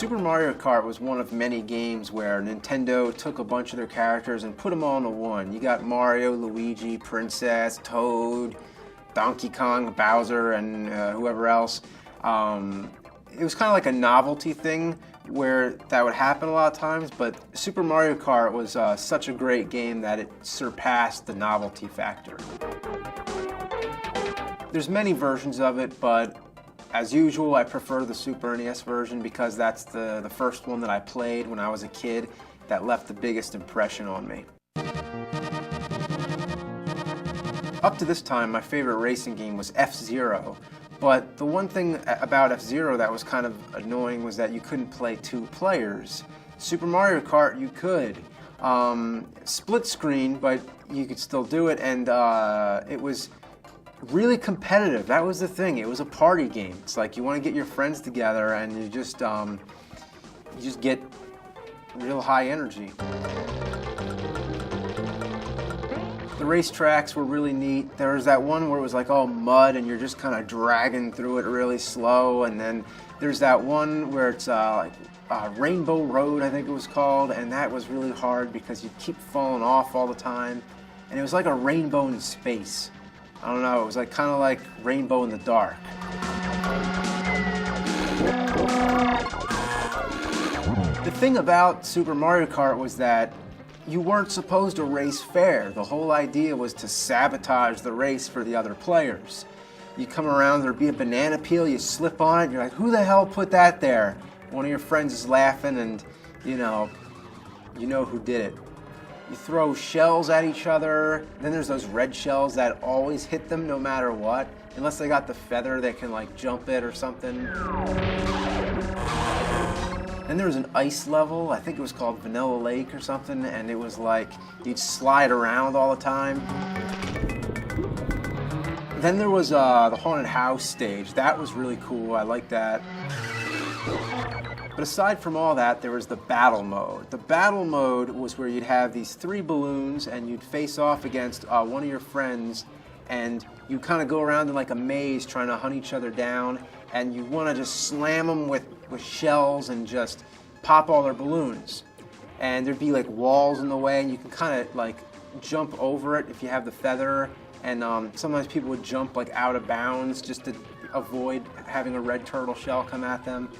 Super Mario Kart was one of many games where Nintendo took a bunch of their characters and put them all into one. You got Mario, Luigi, Princess, Toad, Donkey Kong, Bowser, and whoever else. It was kind of like a novelty thing where that would happen a lot of times, but Super Mario Kart was such a great game that it surpassed the novelty factor. There's many versions of it, but as usual, I prefer the Super NES version because that's the first one that I played when I was a kid that left the biggest impression on me. Up to this time, my favorite racing game was F-Zero, but the one thing about F-Zero that was kind of annoying was that you couldn't play 2 players. Super Mario Kart, you could. Split screen, but you could still do it, and it was really competitive. That was the thing. It was a party game. It's like you want to get your friends together and you just get real high energy. The racetracks were really neat. There was that one where it was like all mud and you're just kind of dragging through it really slow, and then there's that one where it's like Rainbow Road, I think it was called, and that was really hard because you keep falling off all the time, and it was like a rainbow in space. I don't know, it was like kind of like Rainbow in the Dark. The thing about Super Mario Kart was that you weren't supposed to race fair. The whole idea was to sabotage the race for the other players. You come around, there'd be a banana peel, you slip on it, you're like, who the hell put that there? One of your friends is laughing and you know who did it. You throw shells at each other, then there's those red shells that always hit them no matter what. Unless they got the feather, they can like jump it or something. Then there was an ice level, I think it was called Vanilla Lake or something, and it was like you'd slide around all the time. Then there was the haunted house stage. That was really cool, I liked that. But aside from all that, there was the battle mode. The battle mode was where you'd have these 3 balloons and you'd face off against one of your friends, and you kind of go around in like a maze trying to hunt each other down, and you want to just slam them with shells and just pop all their balloons. And there'd be like walls in the way, and you can kind of like jump over it if you have the feather, and sometimes people would jump like out of bounds just to avoid having a red turtle shell come at them.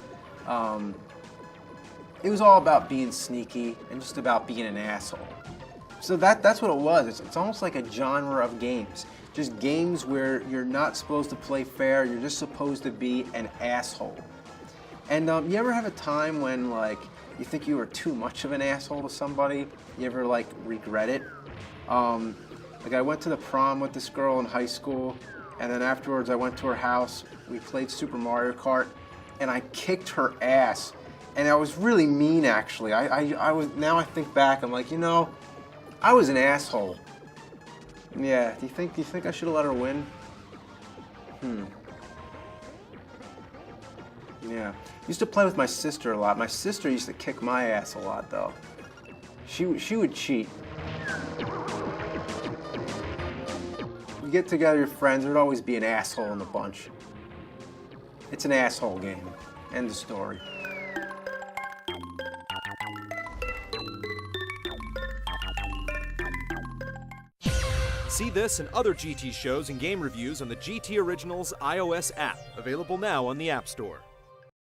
It was all about being sneaky and just about being an asshole. So that's what it was. It's almost like a genre of games. Just games where you're not supposed to play fair, you're just supposed to be an asshole. And you ever have a time when like you think you were too much of an asshole to somebody? You ever like regret it? Like I went to the prom with this girl in high school, and then afterwards I went to her house, we played Super Mario Kart, and I kicked her ass. And I was really mean, actually. I was. Now I think back, I'm like, I was an asshole. Yeah. Do you think I should have let her win? Yeah. Used to play with my sister a lot. My sister used to kick my ass a lot, though. She would cheat. You get together with your friends, there'd always be an asshole in the bunch. It's an asshole game. End of story. See this and other GT shows and game reviews on the GT Originals iOS app, available now on the App Store.